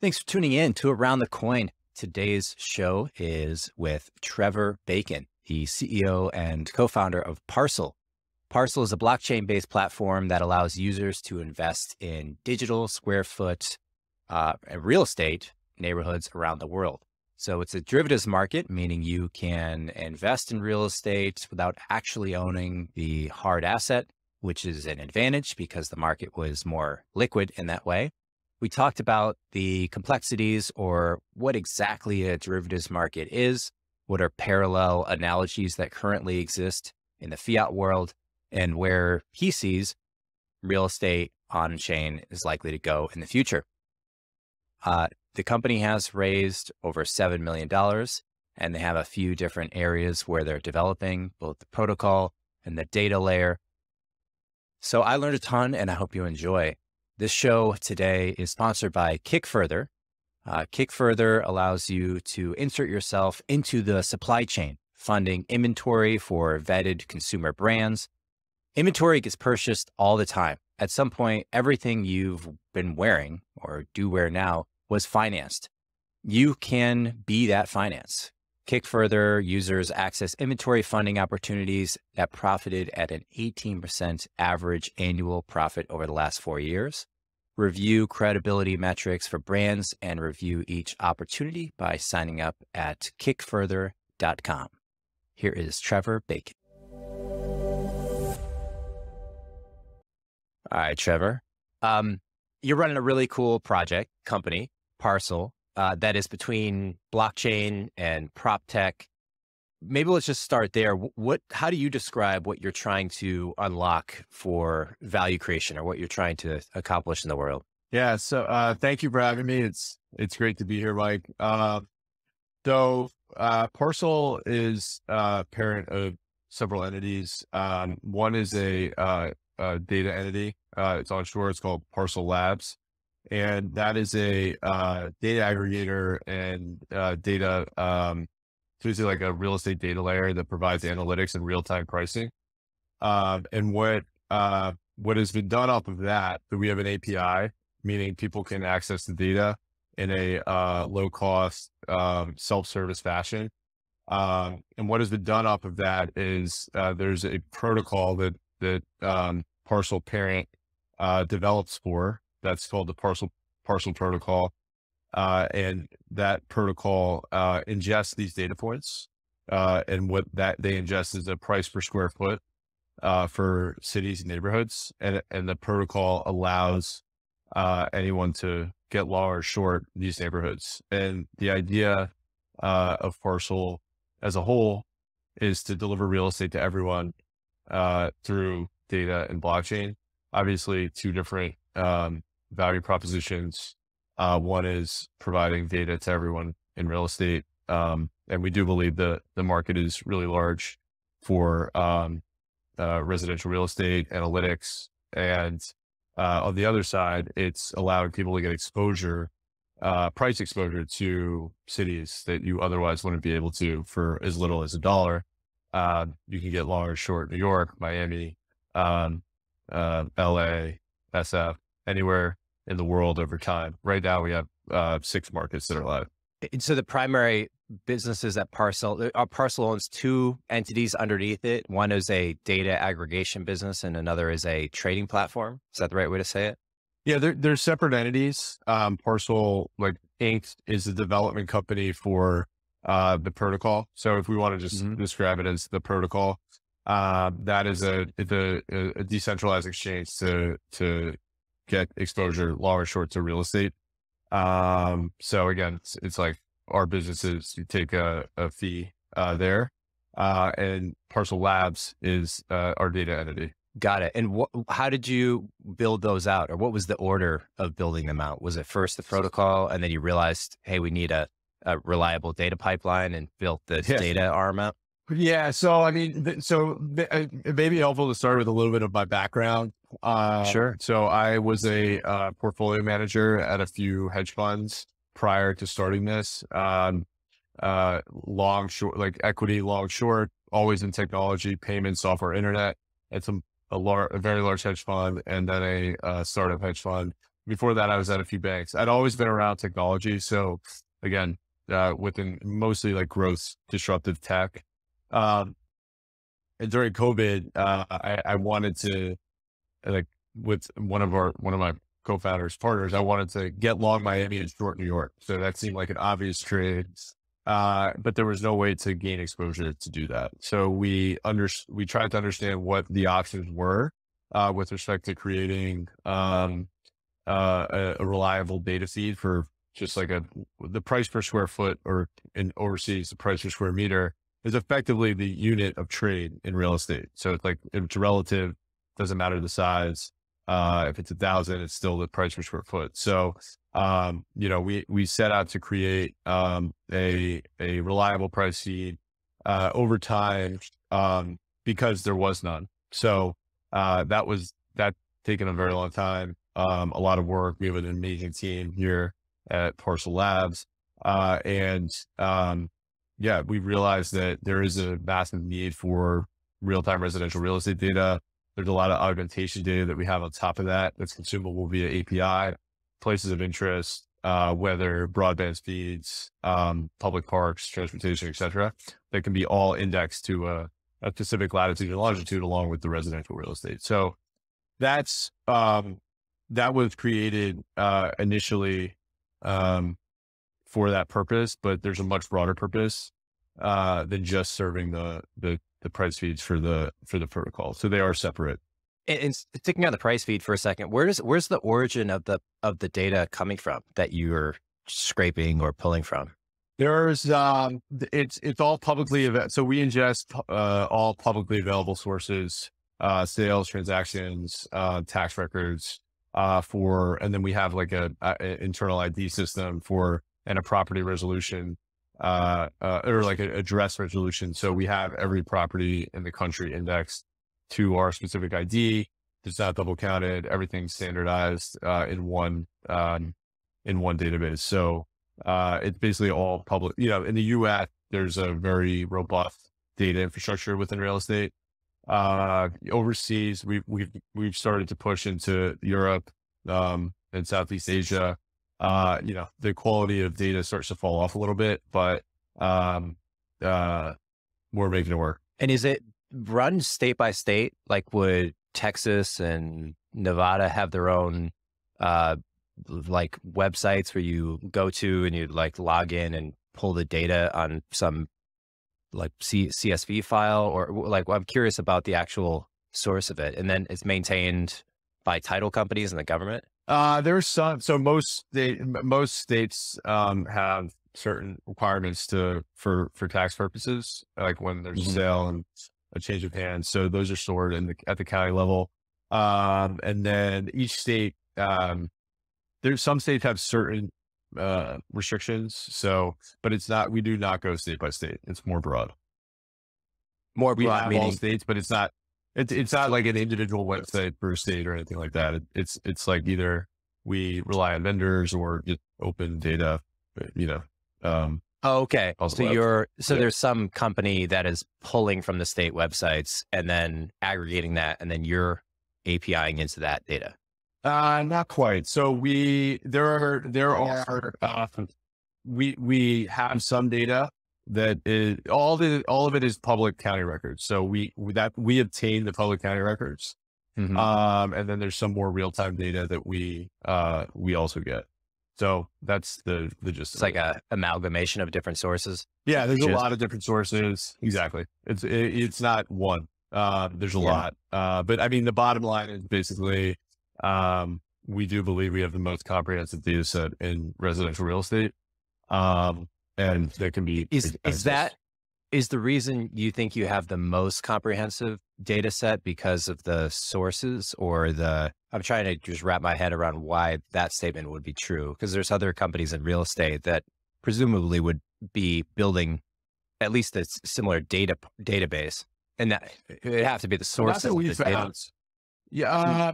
Thanks for tuning in to Around the Coin. Today's show is with Trevor Bacon, the CEO and co-founder of Parcl. Parcl is a blockchain-based platform that allows users to invest in digital square foot real estate neighborhoods around the world. So it's a derivatives market, meaning you can invest in real estate without actually owning the hard asset, which is an advantage because the market was more liquid in that way. We talked about the complexities or what exactly a derivatives market is, what are parallel analogies that currently exist in the fiat world, and where he sees real estate on chain is likely to go in the future. The company has raised over $7 million, and they have a few different areas where they're developing both the protocol and the data layer. So I learned a ton, and I hope you enjoy. This show today is sponsored by KickFurther. KickFurther allows you to insert yourself into the supply chain, funding inventory for vetted consumer brands. Inventory gets purchased all the time. At some point, everything you've been wearing or do wear now was financed. You can be that finance. KickFurther users access inventory funding opportunities that profited at an 18% average annual profit over the last 4 years. Review credibility metrics for brands and review each opportunity by signing up at kickfurther.com. Here is Trevor Bacon. All right, Trevor. You're running a really cool project company, Parcl, that is between blockchain and PropTech. Maybe let's just start there. How do you describe what you're trying to unlock for value creation or what you're trying to accomplish in the world? Yeah. So, thank you for having me. It's great to be here, Mike. Parcl is a parent of several entities. One is a data entity. It's onshore. It's called Parcl Labs. And that is a data aggregator and data, so it's like a real estate data layer that provides analytics and real-time pricing. And what has been done off of that, we have an API, meaning people can access the data in a low-cost, self-service fashion. And what has been done off of that is there's a protocol that Parcl parent develops for. That's called the Parcl protocol. And that protocol ingests these data points. And what that they ingest is a price per square foot for cities and neighborhoods. And the protocol allows anyone to get long or short these neighborhoods. And the idea of Parcl as a whole is to deliver real estate to everyone through data and blockchain. Obviously, two different value propositions. One is providing data to everyone in real estate. And we do believe that the market is really large for residential real estate analytics. And on the other side, it's allowing people to get exposure, price exposure to cities that you otherwise wouldn't be able to for as little as $1. You can get long or short New York, Miami, LA, SF, anywhere in the world over time. Right now we have 6 markets that are live. And so the primary businesses at Parcl owns 2 entities underneath it. One is a data aggregation business and another is a trading platform. Is that the right way to say it? Yeah, they're separate entities. Parcl, like Inc., is a development company for the protocol. So if we want to just describe it as the protocol, that is a decentralized exchange to get exposure long or short to real estate. So again, it's like our businesses, you take a fee there, and Parcl Labs is our data entity. Got it. And how did you build those out, or what was the order of building them out? Was it first the protocol, and then you realized, hey, we need a reliable data pipeline and built the data arm out? Yeah. So, I mean, it may be helpful to start with a little bit of my background. Sure. So I was a portfolio manager at a few hedge funds prior to starting this. Long, short, like equity, long, short, always in technology, payment, software, internet. It's a very large hedge fund, and then a startup hedge fund. before that, I was at a few banks. I'd always been around technology. So again, within mostly like growth disruptive tech. And during COVID, I wanted to, like, with one of my co-founders partners, I wanted to get long Miami and short New York. So that seemed like an obvious trade. But there was no way to gain exposure to do that. So we tried to understand what the options were, with respect to creating, a reliable data feed for just like the price per square foot, or in overseas, the price per square meter is effectively the unit of trade in real estate. So it's like, it's relative, doesn't matter the size. If it's 1,000, it's still the price per square foot. So, we set out to create, a reliable price feed, over time, because there was none. So, that taken a very long time, a lot of work. We have an amazing team here at Parcl Labs. We realized that there is a massive need for real-time residential real estate data. There's a lot of augmentation data that we have on top of that that's consumable via API, places of interest, weather, broadband speeds, public parks, transportation, et cetera, that can be all indexed to a specific latitude and longitude along with the residential real estate. So that was created initially for that purpose, but there's a much broader purpose than just serving the price feeds for the protocol. So they are separate. And sticking on the price feed for a second, where's the origin of the data coming from that you're scraping or pulling from? There's it's all publicly available. So we ingest all publicly available sources, sales, transactions, tax records, and then we have like a internal ID system and a property resolution, or like an address resolution. So we have every property in the country indexed to our specific ID. It's not double counted. Everything's standardized in one database. So it's basically all public. In the US, there's a very robust data infrastructure within real estate. Overseas, we've started to push into Europe, and Southeast Asia. The quality of data starts to fall off a little bit, but we're making it work. And is it run state by state? Like, would Texas and Nevada have their own like websites where you go to and you like log in and pull the data on some like CSV file, or like, I'm curious about the actual source of it, and then it's maintained by title companies and the government? There's some. So most states have certain requirements for tax purposes, like when there's a sale and a change of hands. So those are stored at the county level. And then each state, there's some states have certain restrictions. So, but we do not go state by state. It's more broad. We have meaning all states, but it's not like an individual website per state or anything like that. It's like either we rely on vendors or just open data, Oh, okay. So there's some company that is pulling from the state websites and then aggregating that, and then you're APIing into that data. Not quite. So we have some data that is all of it is public county records. So we obtain the public county records. And then there's some more real-time data that we also get. So that's the gist. It's like a amalgamation of different sources. Yeah, there's a lot of different sources. Exactly. It's not one. There's a lot. But I mean, the bottom line is basically, we do believe we have the most comprehensive data set in residential real estate. And that can be, is the reason you think you have the most comprehensive data set because of the sources, or I'm trying to just wrap my head around why that statement would be true. Because there's other companies in real estate that presumably would be building at least a similar database, and that it would have to be the source of the data. Yeah.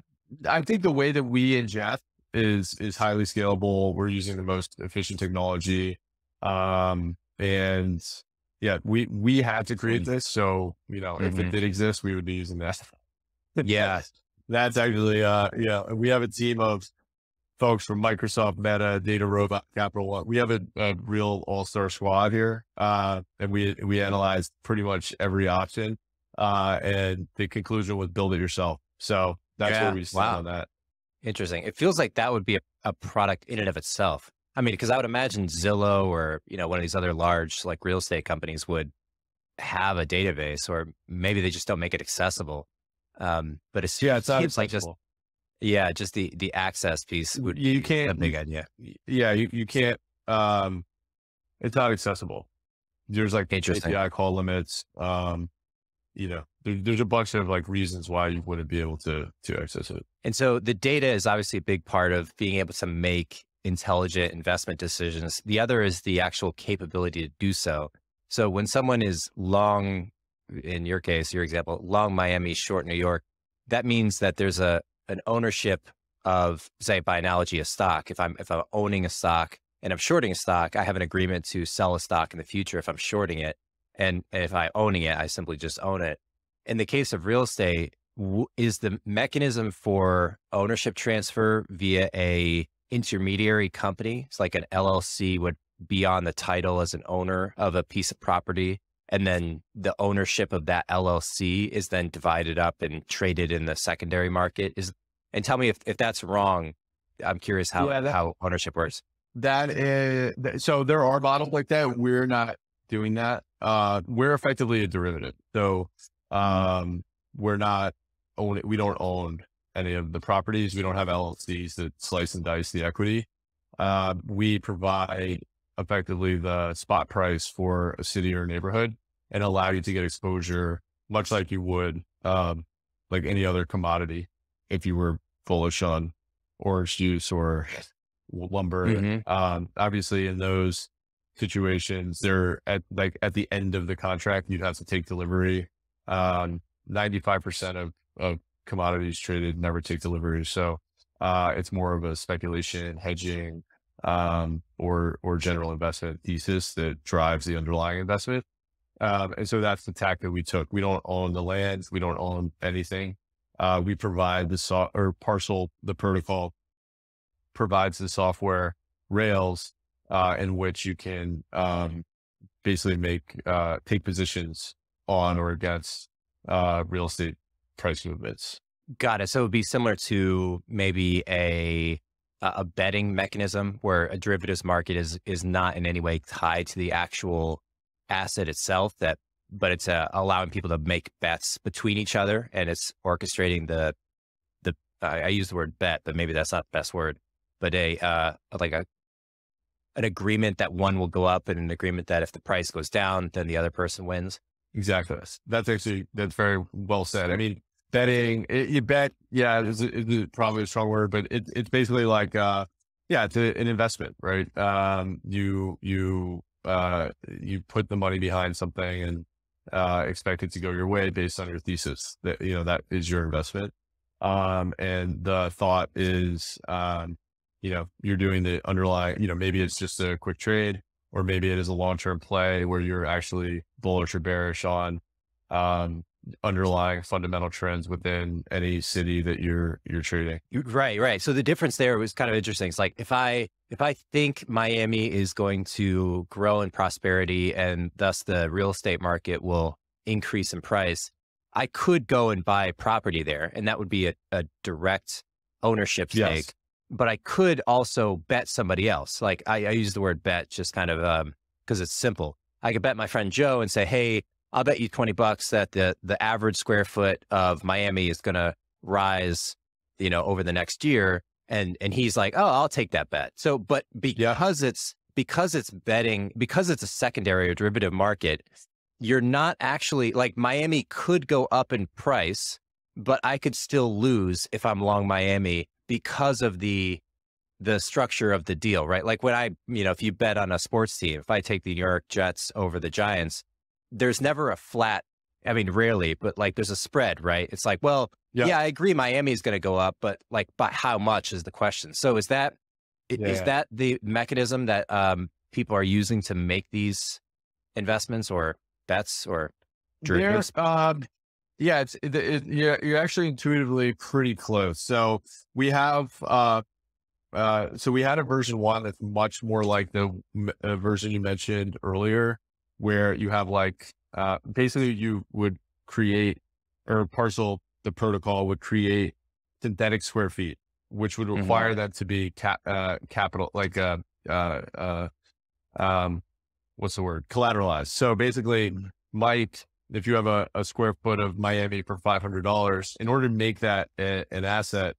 I think the way that we ingest is highly scalable. We're using the most efficient technology. And yeah, we had to create this. So, if it did exist, we would be using that. Yeah. That's actually, we have a team of folks from Microsoft, Meta, Data Robot, Capital One. We have a real all-star squad here. And we analyzed pretty much every option. And the conclusion was build it yourself. So that's where we stand on that. Interesting. It feels like that would be a product in and of itself. I mean, because I would imagine Zillow or, one of these other large like real estate companies would have a database, or maybe they just don't make it accessible. But it seems like just the access piece would you can't, a big idea. Yeah, you can't, it's not accessible. There's like API call limits. There's a bunch of like reasons why you wouldn't be able to access it. And so the data is obviously a big part of being able to make intelligent investment decisions. The other is the actual capability to do so. So when someone is long, in your case, your example, long Miami, short New York, that means that there's an ownership of, say, by analogy, a stock. If I'm owning a stock and I'm shorting a stock, I have an agreement to sell a stock in the future if I'm shorting it. And if I'm owning it, I simply just own it. In the case of real estate, is the mechanism for ownership transfer via a intermediary company? It's like an LLC would be on the title as an owner of a piece of property, and then the ownership of that LLC is then divided up and traded in the secondary market. And tell me if that's wrong. I'm curious how ownership works. That is, so there are models like that. We're not doing that. We're effectively a derivative. So we don't own any of the properties. We don't have LLCs that slice and dice the equity. We provide effectively the spot price for a city or neighborhood and allow you to get exposure much like you would, like any other commodity. If you were bullish on orange juice or lumber, obviously in those situations, they're at the end of the contract, you'd have to take delivery. 95% of commodities traded never take delivery. So, it's more of a speculation, hedging, or general investment thesis that drives the underlying investment. And so that's the tack that we took. We don't own the land. We don't own anything. We provide Parcl, the protocol provides the software rails, in which you can, basically take positions on or against, real estate price movements. Got it. So it would be similar to maybe a betting mechanism where a derivatives market is not in any way tied to the actual asset itself, but it's allowing people to make bets between each other, and it's orchestrating the I use the word bet, but maybe that's not the best word, but an agreement that one will go up and an agreement that if the price goes down, then the other person wins. Exactly. That's very well said. I mean, betting, you bet, is probably a strong word, but it's basically like, it's an investment, right? You put the money behind something and, expect it to go your way based on your thesis that, that is your investment. And the thought is, you're doing the underlying, maybe it's just a quick trade, or maybe it is a long-term play where you're actually bullish or bearish on, underlying fundamental trends within any city that you're trading. Right. So the difference there was kind of interesting. It's like, if I think Miami is going to grow in prosperity and thus the real estate market will increase in price, I could go and buy property there, and that would be a direct ownership stake. Yes. But I could also bet somebody else. Like I use the word bet just kind of, cause it's simple. I could bet my friend Joe and say, hey, I'll bet you $20 that the average square foot of Miami is going to rise, over the next year. And he's like, oh, I'll take that bet. So, but because it's betting, because it's a secondary or derivative market, you're not actually, like, Miami could go up in price, but I could still lose if I'm long Miami because of the structure of the deal, right? Like when if you bet on a sports team, if I take the New York Jets over the Giants, there's never a flat, I mean, rarely, but like there's a spread, right? It's like, well, I agree Miami is going to go up, but like, by how much is the question. So is that the mechanism that people are using to make these investments or bets or derivatives? You're actually intuitively pretty close. So we have so we had a version 1 that's much more like the version you mentioned earlier, where you have like, basically you would create, or Parcl, the protocol would create synthetic square feet, which would require them to be capital, like, what's the word? Collateralized. So basically, if you have a square foot of Miami for $500, in order to make that an asset,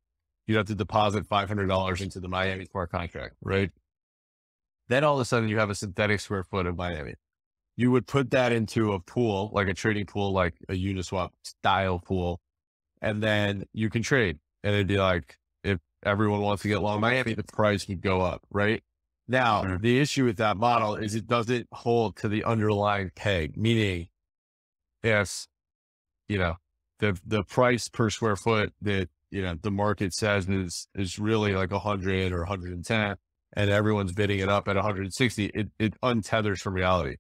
you'd have to deposit $500 into the Miami smart contract, right? Then all of a sudden you have a synthetic square foot of Miami. You would put that into a pool, like a trading pool, like a Uniswap style pool, and then you can trade. And it'd be like, if everyone wants to get long Miami, the price would go up, right? Now, the issue with that model is it doesn't hold to the underlying peg, meaning if, the price per square foot that, the market says is really like 100 or 110, and everyone's bidding it up at 160, it untethers from reality.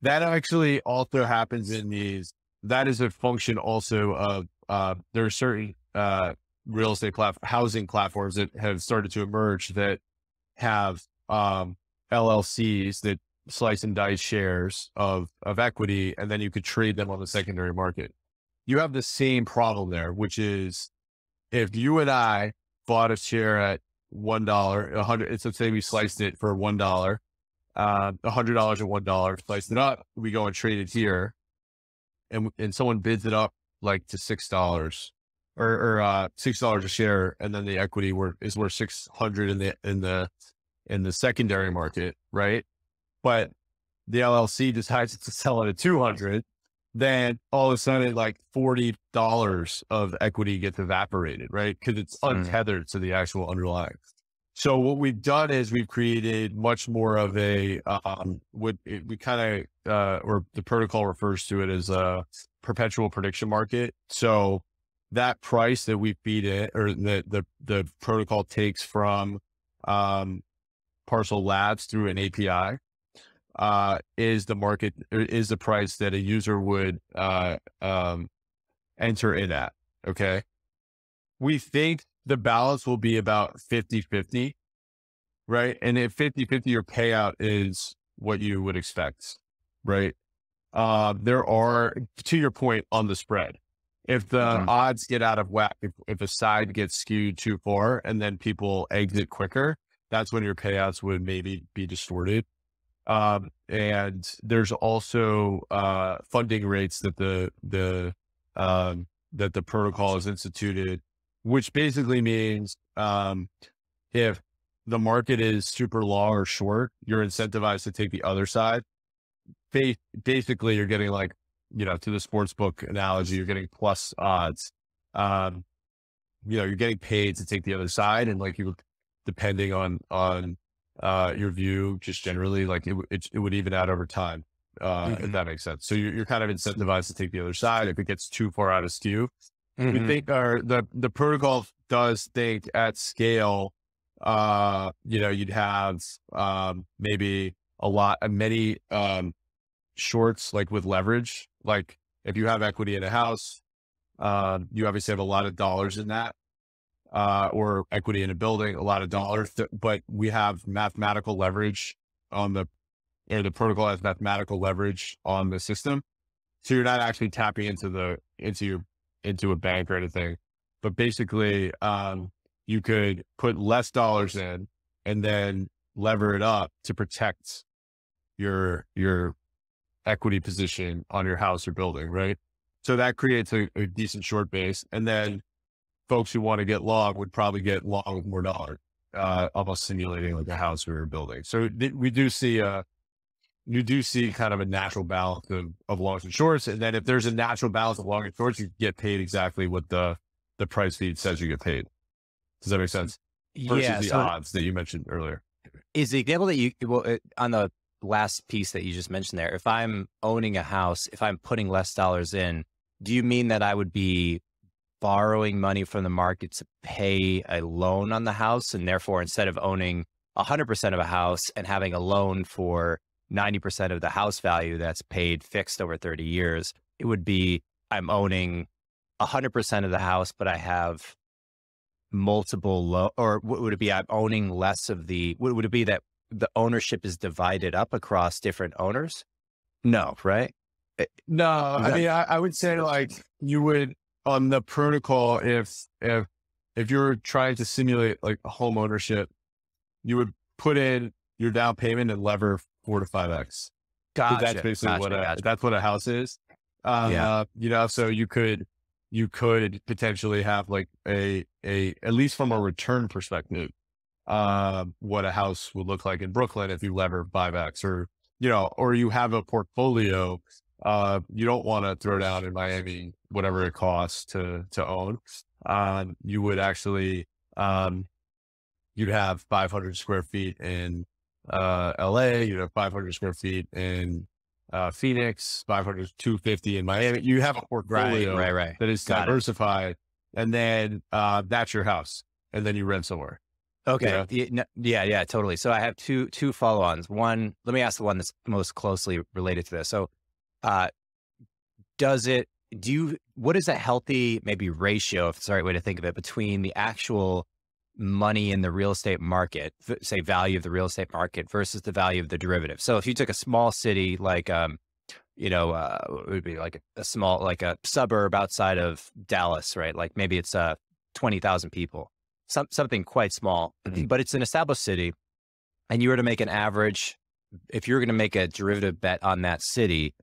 That actually also happens in that is a function also of, there are certain, real estate housing platforms that have started to emerge that have, LLCs that slice and dice shares of equity, and then you could trade them on the secondary market. You have the same problem there, which is if you and I bought a share at $1, let's say we sliced it for $1, $100 at $1, sliced it up, we go and trade it here, and someone bids it up like to $6 or $6 a share, and then the equity is worth 600 in the secondary market, right? But the LLC decides to sell it at 200, then all of a sudden like $40 of equity gets evaporated, right? Because it's untethered to the actual underlying. So what we've done is we've created much more of a, or the protocol refers to it as a perpetual prediction market. So that price that we feed it, or the protocol takes from, Parcl Labs through an API, is the price that a user would, enter in at. Okay. We think the balance will be about 50-50, right? And if 50-50, your payout is what you would expect, right? There are, to your point on the spread, if the odds get out of whack, if a side gets skewed too far and then people exit quicker, that's when your payouts would maybe be distorted. And there's also, funding rates that the protocol has instituted, which basically means, if the market is super long or short, you're incentivized to take the other side. Basically you're getting like, to the sports book analogy, you're getting plus odds. You're getting paid to take the other side, and like depending on your view, just generally, like it would even out over time, if that makes sense. So you're kind of incentivized to take the other side if it gets too far out of skew. We think the protocol does think at scale, you'd have, maybe many shorts, like with leverage. Like if you have equity in a house, you obviously have a lot of dollars in that. Or equity in a building, a lot of dollars, but we have mathematical leverage the protocol has mathematical leverage on the system. So you're not actually tapping into a bank or anything, but basically, you could put less dollars in and then lever it up to protect your equity position on your house or building, right? So that creates a decent short base. And then folks who want to get long would probably get long with more dollars, almost simulating like a house or a building. So we do see kind of a natural balance of longs and shorts. And then if there's a natural balance of long and shorts, you get paid exactly what the price feed says you get paid. Does that make sense? Versus the odds that you mentioned earlier. Is the example that on the last piece that you just mentioned there, if I'm owning a house, if I'm putting less dollars in, do you mean that I would be borrowing money from the market to pay a loan on the house? And therefore, instead of owning 100% of a house and having a loan for 90% of the house value that's paid fixed over 30 years, it would be I'm owning 100% of the house, but I have or would it be I'm owning less of would it be that the ownership is divided up across different owners? No, right? No, I mean, I would say like you would on the protocol, if you're trying to simulate like home ownership, you would put in your down payment and lever 4 to 5x. Gotcha. That's basically that's what a house is. So you could potentially have like at least from a return perspective, what a house would look like in Brooklyn if you lever 5x, or you have a portfolio. You don't want to throw down in Miami whatever it costs to own. You would actually, you'd have 500 square feet in LA, you'd have 500 square feet in Phoenix, 500, 250 in Miami. You have a portfolio that is diversified, and then that's your house, and then you rent somewhere. Okay. Yeah, totally. So I have two follow-ons. One, let me ask the one that's most closely related to this. So what is a healthy maybe ratio, if it's the right way to think of it, between the actual money in the real estate market, say value of the real estate market versus the value of the derivative? So if you took a small city, like, it would be like a small, like a suburb outside of Dallas, right? Like maybe it's 20,000 people, something quite small, but it's an established city. And you were to make an average, if you're going to make a derivative bet on that city,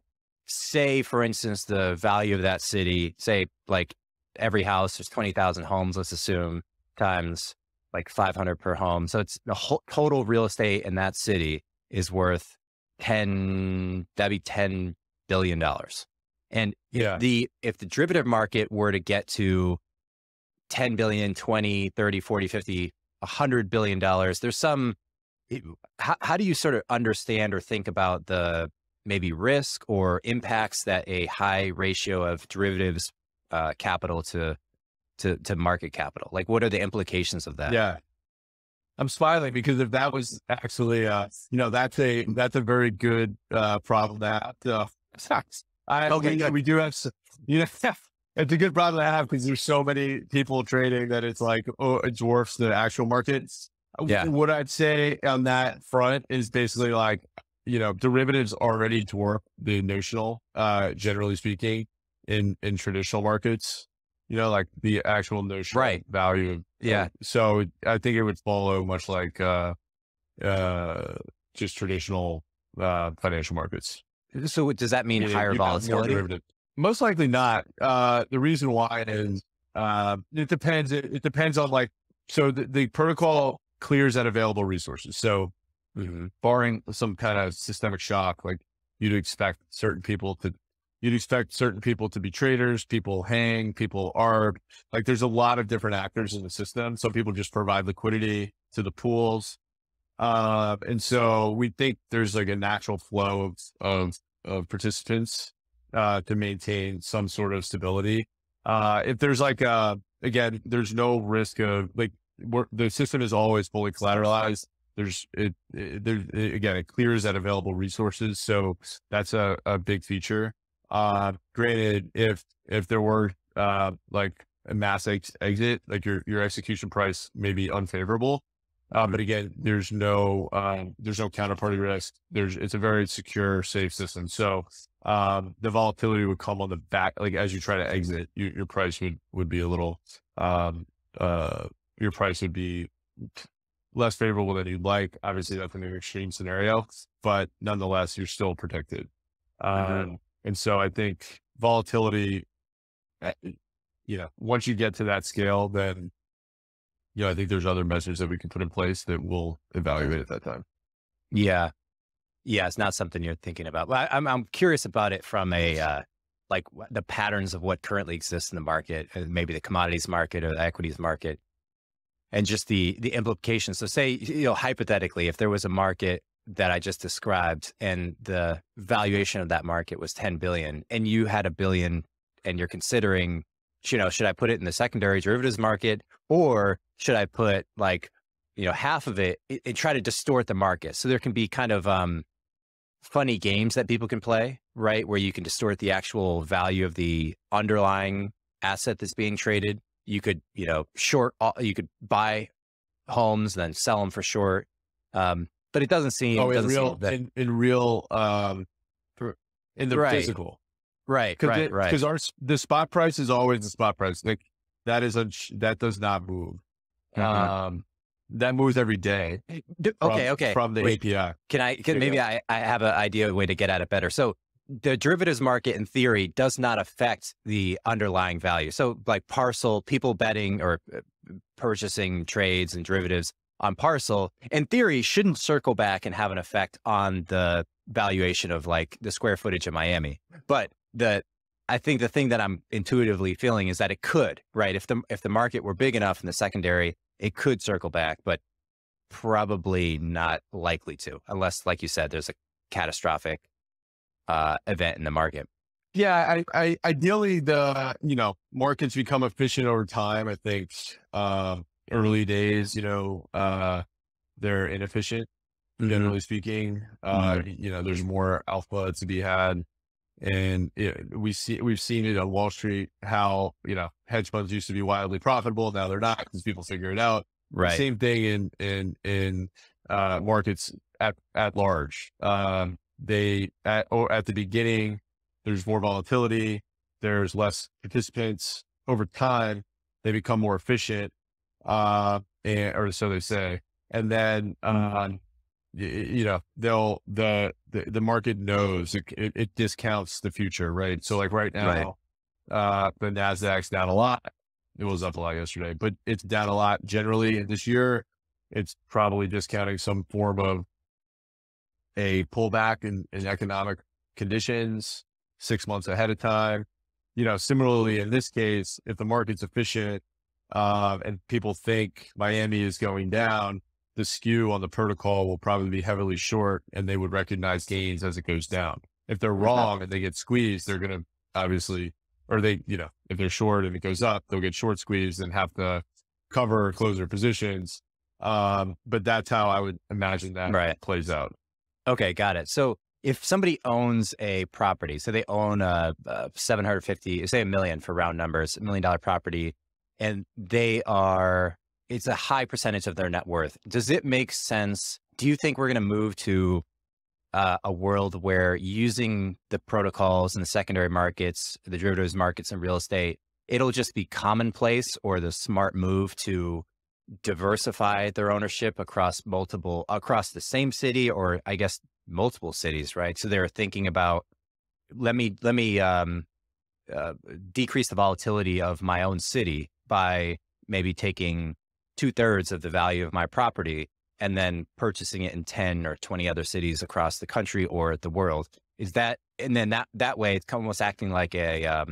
say, for instance, the value of that city, say like every house, there's 20,000 homes, let's assume, times like 500 per home. So it's the whole total real estate in that city is worth that'd be $10 billion. And if the derivative market were to get to 10 billion, 20, 30, 40, 50, $100 billion, there's how do you sort of understand or think about the maybe risk or impacts that a high ratio of derivatives capital to market capital? Like, what are the implications of that? Yeah. I'm smiling because if that was actually, that's a very good problem to have. We do have, it's a good problem to have because there's so many people trading that it's like, it dwarfs the actual market. Yeah. What I'd say on that front is basically like, derivatives already dwarf the notional, generally speaking, in traditional markets, like the actual notional value. Yeah. So I think it would follow much like just traditional financial markets. So does that mean higher volatility? Most likely not. The reason why is it depends. It depends on so the protocol clears at available resources. So barring some kind of systemic shock, like you'd expect certain people to be traders, people hang, people arb. Like there's a lot of different actors in the system. Some people just provide liquidity to the pools. And so we think there's like a natural flow of participants to maintain some sort of stability. If there's again, there's no risk of the system is always fully collateralized. It clears at available resources. So that's a big feature. Granted, if there were like a mass exit, like your execution price may be unfavorable. But again, there's no counterparty risk. It's a very secure, safe system. So the volatility would come on the back, like as you try to exit, your price would be a little your price would be less favorable than you'd like. Obviously, that's an extreme scenario, but nonetheless, you're still protected. And so I think volatility, once you get to that scale, then, I think there's other measures that we can put in place that we'll evaluate at that time. Yeah. Yeah. It's not something you're thinking about. Well, I'm curious about it from like the patterns of what currently exists in the market, maybe the commodities market or the equities market, and just the implications. So say, hypothetically, if there was a market that I just described and the valuation of that market was 10 billion and you had $1 billion and you're considering, should I put it in the secondary derivatives market or should I put half of it and try to distort the market? So there can be kind of funny games that people can play, right? Where you can distort the actual value of the underlying asset that's being traded you could, you could buy homes, then sell them for short. But it doesn't seem, in the right, physical, right. Because the spot price is always the spot price. Like that does not move. Mm-hmm. That moves every day. Okay. From the API. Maybe I have an idea, a way to get at it better. So the derivatives market in theory does not affect the underlying value. So like Parcl, people betting or purchasing trades and derivatives on Parcl in theory shouldn't circle back and have an effect on the valuation of like the square footage of Miami. But I think the thing that I'm intuitively feeling is that it could, right? If the market were big enough in the secondary, it could circle back, but probably not likely to, unless, like you said, there's a catastrophic event in the market. Yeah, I ideally markets become efficient over time. I think early days, they're inefficient, generally speaking. There's more alpha to be had. And we've seen it on Wall Street, how, hedge funds used to be wildly profitable. Now they're not because people figure it out. Right. Same thing in markets at large. At the beginning, there's more volatility. There's less participants. Over time, they become more efficient, or so they say. And then, the market knows it discounts the future, right? So like right now, the Nasdaq's down a lot. It was up a lot yesterday, but it's down a lot generally. And this year, it's probably discounting some form of a pullback in economic conditions 6 months ahead of time. Similarly in this case, if the market's efficient, and people think Miami is going down, the skew on the protocol will probably be heavily short, and they would recognize gains as it goes down. If they're wrong and they get squeezed, they're going to obviously, or if they're short and it goes up, they'll get short squeezed and have to cover or close their positions. But that's how I would imagine that plays out. Okay, got it. So if somebody owns a property, so they own a 750, say $1 million for round numbers, $1 million property, and it's a high percentage of their net worth. Does it make sense? Do you think we're going to move to a world where using the protocols in the secondary markets, the derivatives markets and real estate, it'll just be commonplace, or the smart move to diversify their ownership across the same city, or I guess multiple cities, right? So they're thinking about, let me decrease the volatility of my own city by maybe taking 2/3 of the value of my property and then purchasing it in 10 or 20 other cities across the country or the world. And then that way it's almost acting like a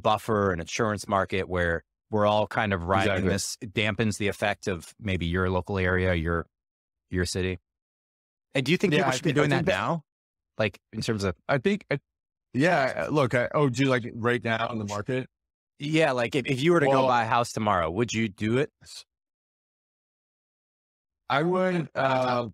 buffer, an insurance market where we're all kind of riding this. It dampens the effect of maybe your local area, your city. And do you think people should be doing that now? Like in terms of, look, do you like right now in the market? Yeah. Like if you were to go buy a house tomorrow, would you do it? I would, so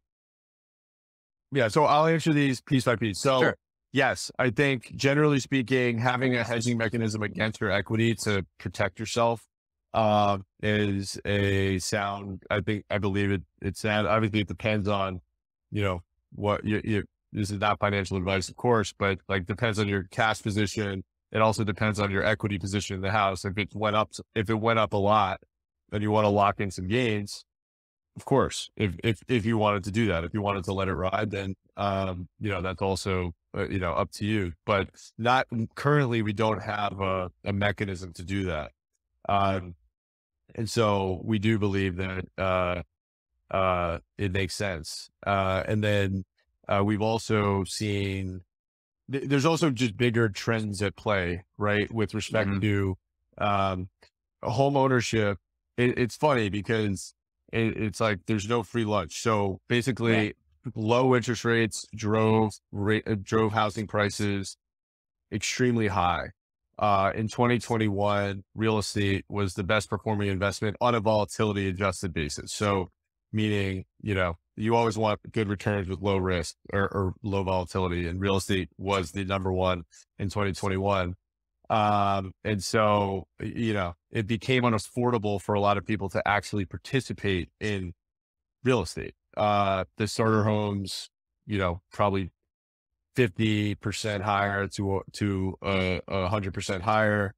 I'll answer these piece by piece. So sure. Yes, I think generally speaking, having a hedging mechanism against your equity to protect yourself, is a sound. I believe it's sound. Obviously it depends on, what this is not financial advice, of course, but like depends on your cash position. It also depends on your equity position in the house. If it went up a lot, then you want to lock in some gains. Of course, if you wanted to do that, if you wanted to let it ride, then, that's also, up to you, but not currently. We don't have a mechanism to do that. And so we do believe that, it makes sense. And then, we've also seen, there's also just bigger trends at play, right? With respect to, home ownership. It's funny because it's like, there's no free lunch. So basically low interest rates drove housing prices extremely high. In 2021, real estate was the best performing investment on a volatility adjusted basis. So meaning, you always want good returns with low risk or low volatility, and real estate was the number one in 2021. And so, it it became unaffordable for a lot of people to actually participate in real estate. The starter homes, probably 50% higher to 100% higher.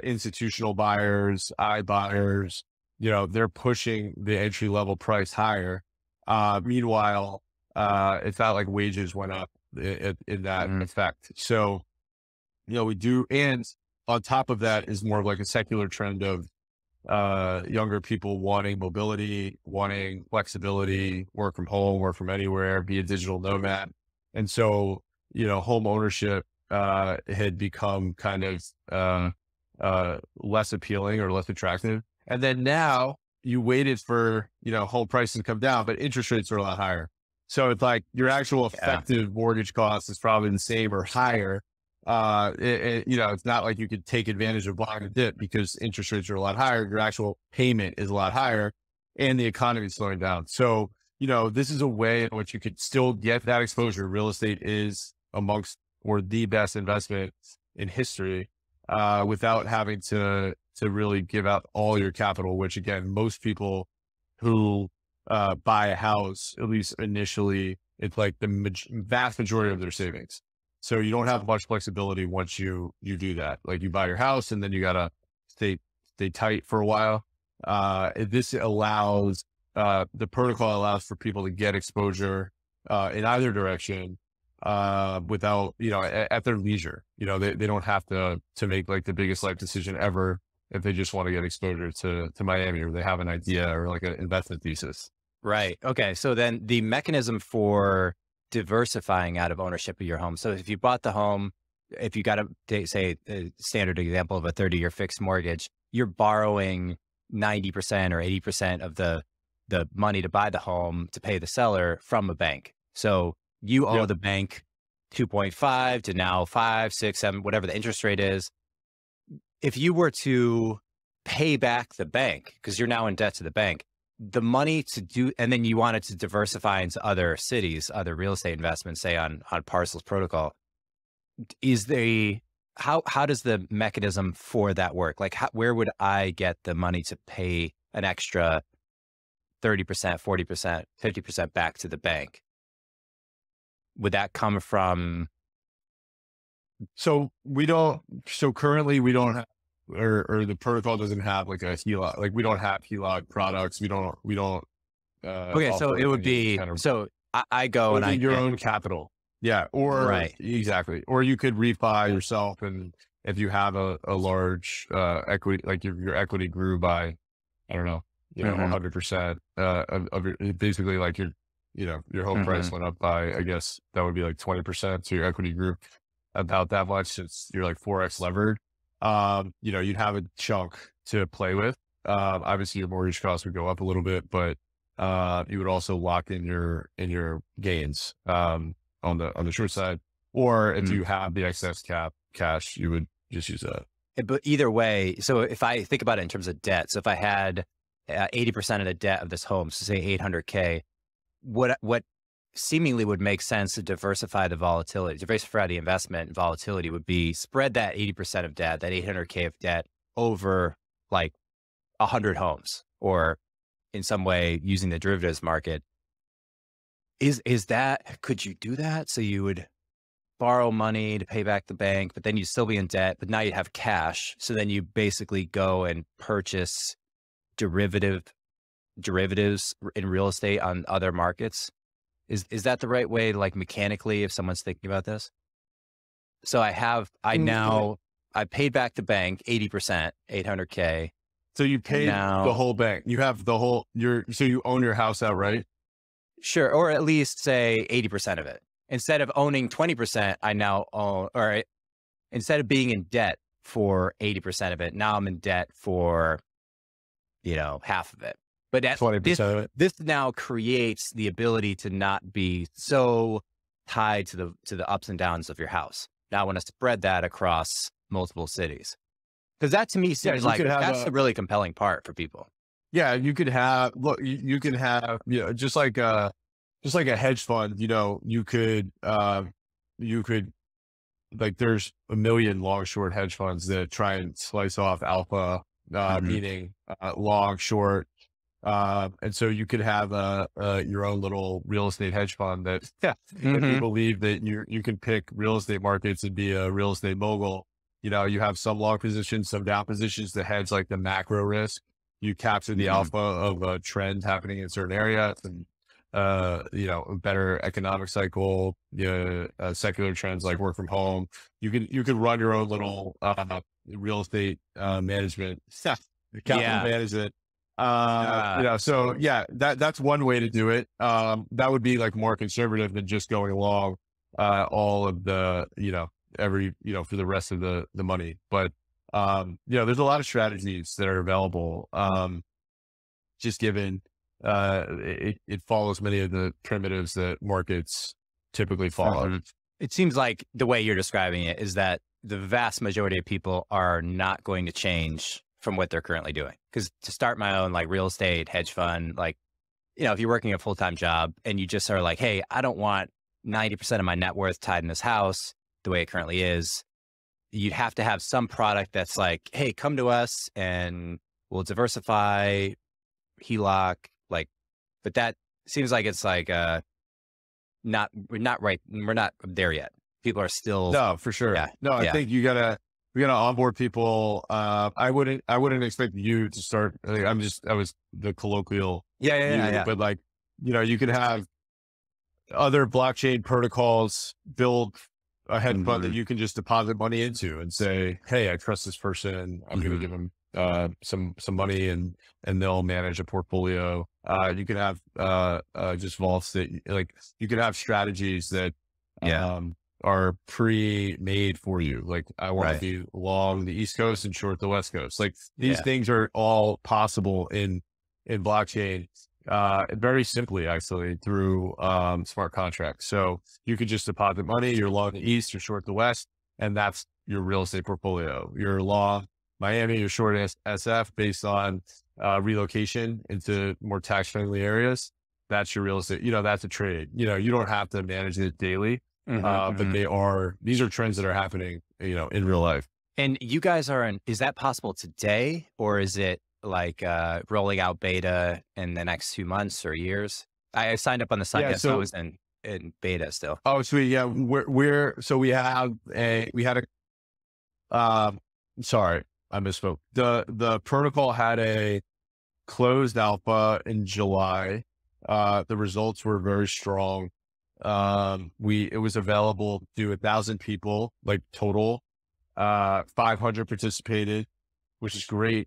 Institutional buyers, iBuyers, they're pushing the entry level price higher. Meanwhile, it's not like wages went up in that effect. So, we do. And on top of that is more of like a secular trend of younger people wanting mobility, wanting flexibility, work from home, work from anywhere, be a digital nomad. And so, home ownership had become kind of less appealing or less attractive. And then now you waited for, home prices to come down, but interest rates are a lot higher. So it's like your actual effective mortgage cost is probably the same or higher. It's not like you could take advantage of buying a dip because interest rates are a lot higher. Your actual payment is a lot higher and the economy is slowing down. So, this is a way in which you could still get that exposure. Real estate is amongst or the best investment in history, without having to really give out all your capital, which again, most people who buy a house, at least initially, it's like the vast majority of their savings. So you don't have much flexibility once you do that. Like you buy your house and then you gotta stay tight for a while. This allows, the protocol allows for people to get exposure in either direction without, at their leisure. They don't have to make like the biggest life decision ever if they just want to get exposure to Miami, or they have an idea or like an investment thesis. Right. Okay. So then the mechanism for diversifying out of ownership of your home. So if you bought the home, if you got say a standard example of a 30-year fixed mortgage, you're borrowing 90% or 80% of the money to buy the home to pay the seller from a bank. So you owe the bank 2.5 to now 5, 6, 7, whatever the interest rate is. If you were to pay back the bank, because you're now in debt to the bank, the money to do, and then you wanted to diversify into other cities, other real estate investments, say on Parcel's protocol, how does the mechanism for that work? Like where would I get the money to pay an extra 30%, 40%, 50% back to the bank? Would that come from? So currently we don't have, or the protocol doesn't have like a HELOC. Like we don't have HELOC products. We don't. Okay. So it would be, so I go and I your own capital. Yeah. Or right. Exactly. Or you could refi yourself. And if you have a large, equity, like your equity grew by, I don't know, 100%, of your, basically like your home price went up by, I guess that would be like 20%. So your equity grew about that much, since you're like 4x levered. You'd have a chunk to play with. Obviously your mortgage costs would go up a little bit, but, you would also lock in your gains, on the short side, or if you have the excess cash, you would just use that. But either way, so if I think about it in terms of debt, so if I had 80% of the debt of this home, so say 800K, what seemingly would make sense to diversify the volatility, diversify the investment volatility would be spread that 80% of debt, that 800K of debt over like 100 homes, or in some way using the derivatives market. Could you do that? So you would borrow money to pay back the bank, but then you'd still be in debt, but now you have cash. So then you basically go and purchase derivatives in real estate on other markets. Is that the right way, like mechanically, if someone's thinking about this? So I paid back the bank 80%, 800K. So you paid the whole bank. You have the whole, so you own your house outright? Sure. Or at least say 80% of it. Instead of owning 20%, I now own, or instead of being in debt for 80% of it, now I'm in debt for, half of it. But 20% of it. This now creates the ability to not be so tied to the ups and downs of your house. Now I want to spread that across multiple cities. Because that to me seems like that's the really compelling part for people. Yeah, you could have, you can have, just like a hedge fund, you could, like there's a million long short hedge funds that try and slice off alpha meaning long, short. And so you could have your own little real estate hedge fund that, if you believe that you can pick real estate markets and be a real estate mogul, you have some long positions, some down positions to hedge like the macro risk. You capture the alpha of a trend happening in certain areas and, a better economic cycle, secular trends like work from home. You could run your own little, real estate, management, capital management. So yeah, that's one way to do it. That would be like more conservative than just going along, all of the, for the rest of the money. But, there's a lot of strategies that are available. Just given, it follows many of the primitives that markets typically follow. It seems like the way you're describing it is that the vast majority of people are not going to change from what they're currently doing. Because to start my own like real estate hedge fund, like, if you're working a full-time job and you just are like, hey, I don't want 90% of my net worth tied in this house the way it currently is, you'd have to have some product that's like, hey, come to us and we'll diversify, HELOC, but that seems like it's like, we're not right. We're not there yet. People are still. No, for sure. Yeah, I think we gotta onboard people. I wouldn't expect you to start. I was the colloquial. Yeah. But you could have other blockchain protocols build a hedge fund that you can just deposit money into and say, hey, I trust this person. I'm going to give them some money and they'll manage a portfolio. You can have just vaults that you could have strategies that are pre-made for you. Like I want to be long the East Coast and short the West Coast. Like these things are all possible in blockchain. Very simply, actually, through smart contracts. So you could just deposit money, you're long the East, you're short the West, and that's your real estate portfolio. You're long Miami, you're short SF based on relocation into more tax-friendly areas. That's your real estate. That's a trade. You don't have to manage it daily, but these are trends that are happening, in real life. And you guys is that possible today, or is it like rolling out beta in the next 2 months or years? I signed up on the site, so I was in beta still. Oh, sweet. Yeah, sorry, I misspoke. The protocol had a closed alpha in July. The results were very strong. It was available to 1,000 people, like total. 500 participated, which is great.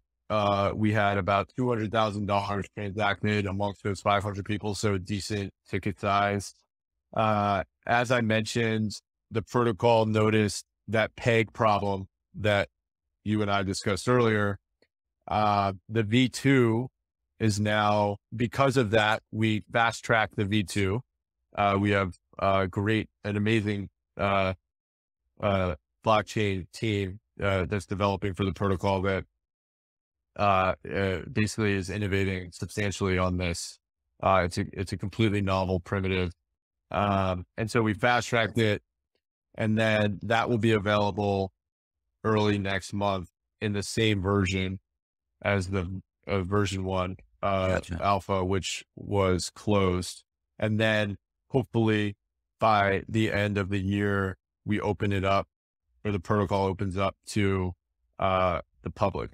We had about $200,000 transacted amongst those 500 people. So a decent ticket size. As I mentioned, the protocol noticed that peg problem that you and I discussed earlier. The V2 is now, because of that, we fast tracked the V2. We have an amazing blockchain team that's developing for the protocol that basically is innovating substantially on this. It's a completely novel primitive. And so we fast tracked it, and then that will be available early next month in the same version as the version 1 alpha, which was closed. And then hopefully by the end of the year, we open it up, or the protocol opens up to the public.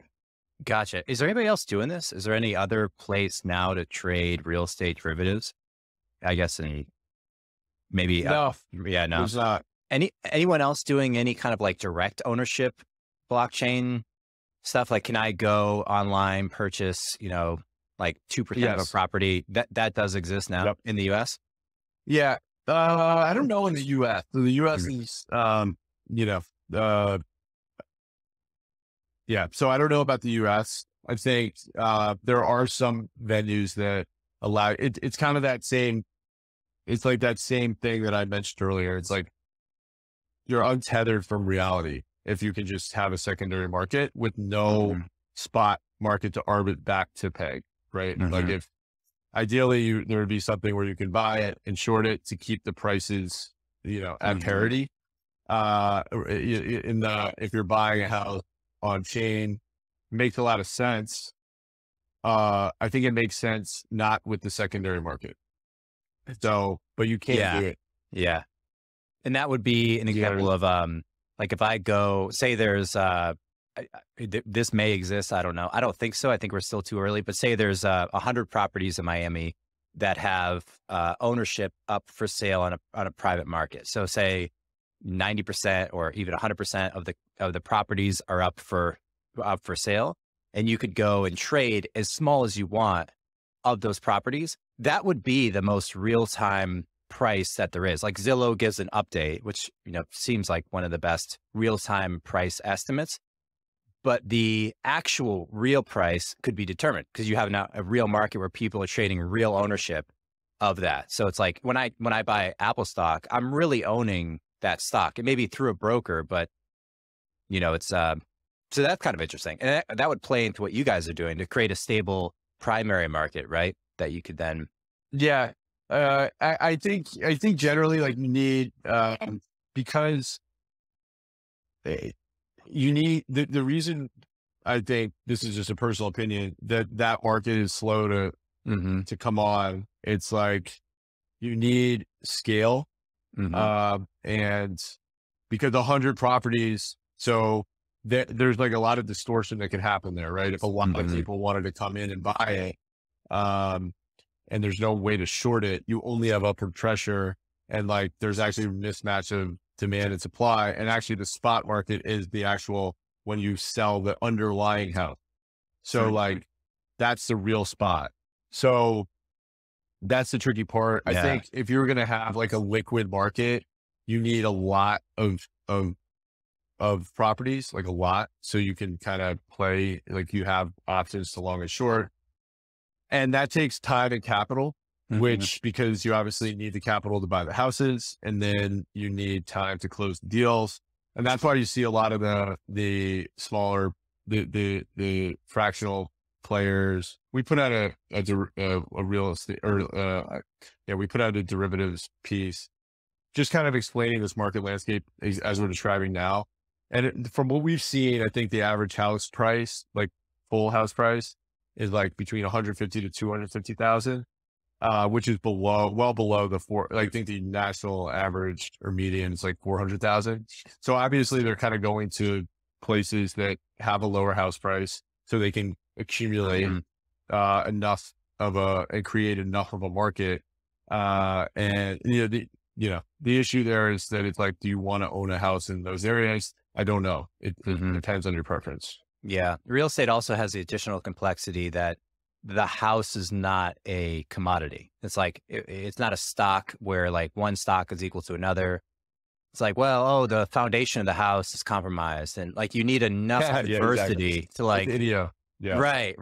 Gotcha. Is there anybody else doing this? Is there any other place now to trade real estate derivatives? I guess maybe. No, no. There's not. Anyone else doing any kind of like direct ownership blockchain stuff? Like, can I go online, purchase, like 2% of a property? That does exist now in the US? Yeah. I don't know in the US. So the US is, yeah. So I don't know about the US. I think, there are some venues that allow it. It's kind of it's like that same thing that I mentioned earlier. It's like you're untethered from reality if you can just have a secondary market with no spot market to arbit back to peg, right? Like if ideally there would be something where you can buy it and short it to keep the prices, at parity. If you're buying a house on chain, makes a lot of sense. I think it makes sense not with the secondary market. So, but you can't do it. Yeah. And that would be an example of, like if I go, say there's, this may exist. I don't know. I don't think so. I think we're still too early, but say there's 100 properties in Miami that have ownership up for sale on a private market. So say 90% or even 100% of the properties are up for sale, and you could go and trade as small as you want of those properties. That would be the most real-time price that there is. Like Zillow gives an update, which, seems like one of the best real-time price estimates, but the actual real price could be determined because you have now a real market where people are trading real ownership of that. So it's like when I buy Apple stock, I'm really owning that stock. It may be through a broker, but it's so that's kind of interesting. And that would play into what you guys are doing to create a stable primary market, right? That you could then. Yeah. I think generally like you need, because you need the reason, I think this is just a personal opinion, that market is slow to come on. It's like you need scale. And because 100 properties, so there's like a lot of distortion that can happen there, right? If a lot of people wanted to come in and buy it, and there's no way to short it, you only have upward pressure, and like there's actually a mismatch of demand and supply. And actually the spot market is the actual, when you sell the underlying house. So like that's the real spot. So that's the tricky part. I think if you're going to have like a liquid market, you need a lot of properties, like a lot. So you can kind of play, like you have options to long and short. And that takes time and capital, which, because you obviously need the capital to buy the houses, and then you need time to close the deals. And that's why you see a lot of the smaller, the fractional players. We put out a real estate, or we put out a derivatives piece, just kind of explaining this market landscape as we're describing now. And from what we've seen, I think the average house price, like full house price, is like between 150 to 250,000, which is well below I think the national average or median is like 400,000. So obviously they're kind of going to places that have a lower house price so they can accumulate enough and create enough of a market. And the issue there is that it's like, do you want to own a house in those areas? I don't know. It depends on your preference. Yeah. Real estate also has the additional complexity that the house is not a commodity. It's like, it's not a stock where like one stock is equal to another. It's like, well, the foundation of the house is compromised, and like you need enough diversity to like, right.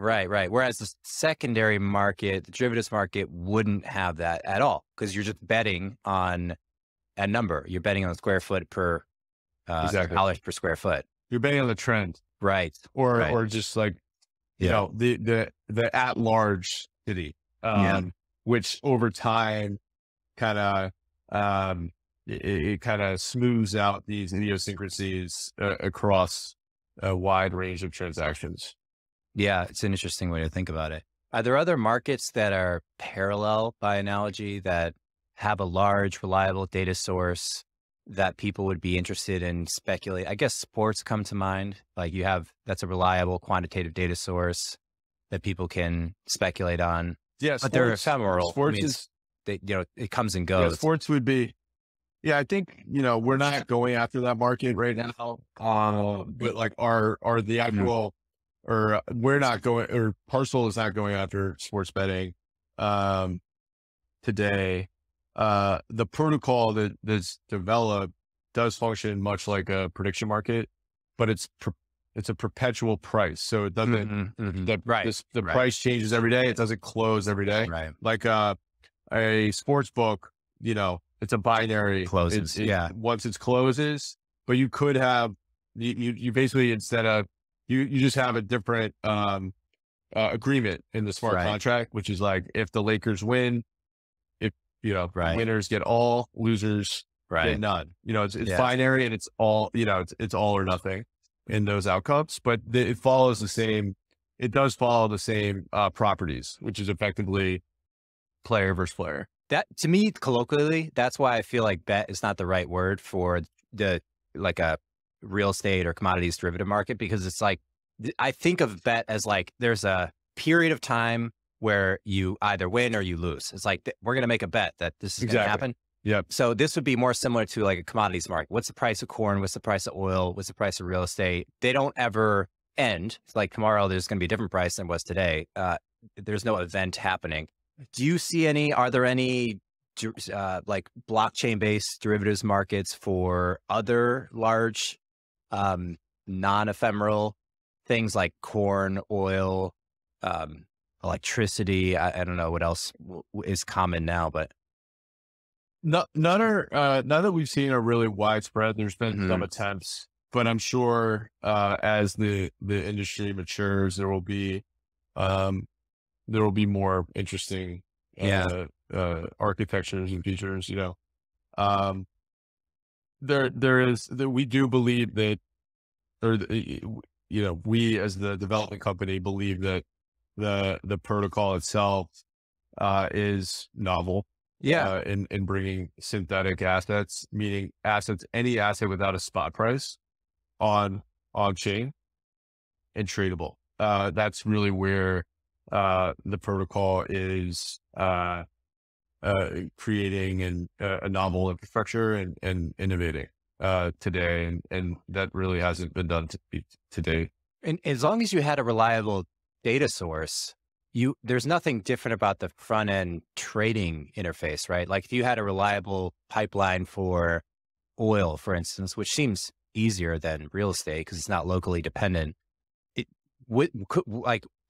Whereas the secondary market, the derivatives market, wouldn't have that at all, because you're just betting on a number. You're betting on the square foot per dollars per square foot. You're betting on the trend, right? Or just like the at large city, which over time kind of it kind of smooths out these idiosyncrasies across a wide range of transactions. Yeah, it's an interesting way to think about it. Are there other markets that are parallel by analogy that have a large, reliable data source that people would be interested in speculate? I guess sports come to mind. Like that's a reliable quantitative data source that people can speculate on. Yeah, but they're ephemeral. Sports it comes and goes. Yeah, sports would be. Yeah, I think, we're not going after that market right now. But like the actual, or we're not going, or Parcl is not going after sports betting today. The protocol that's developed does function much like a prediction market, but it's a perpetual price. So it doesn't, the price changes every day. It doesn't close every day. Right. Like a sports book, it's a binary. Closes. Once it closes, but you could have, you basically, instead of, you just have a different agreement in the smart contract, which is like, if the Lakers win, winners get all, losers get none. It's binary, and it's all, it's all or nothing. in those outcomes, but it follows the same, it does follow the same properties, which is effectively player versus player. That, to me, colloquially, that's why I feel like bet is not the right word for the, like a real estate or commodities derivative market, because it's like, I think of bet as like, there's a period of time where you either win or you lose. It's like, we're going to make a bet that this is going to happen. Yep. So this would be more similar to like a commodities market. What's the price of corn? What's the price of oil? What's the price of real estate? They don't ever end. It's like tomorrow, there's going to be a different price than was today. There's no event happening. Do you see are there any like blockchain based derivatives markets for other large, non-ephemeral things like corn, oil, electricity? I don't know what else is common now, but none that we've seen are really widespread. There's been some attempts, but I'm sure as the industry matures, there will be more interesting architectures and features. We do believe that, we as the development company believe that the protocol itself is novel. Yeah. In bringing synthetic assets, meaning any asset without a spot price on chain and tradable. That's really where the protocol is creating a novel infrastructure and innovating today. And that really hasn't been done today. And as long as you had a reliable data source, there's nothing different about the front end trading interface, right? Like if you had a reliable pipeline for oil, for instance, which seems easier than real estate because it's not locally dependent,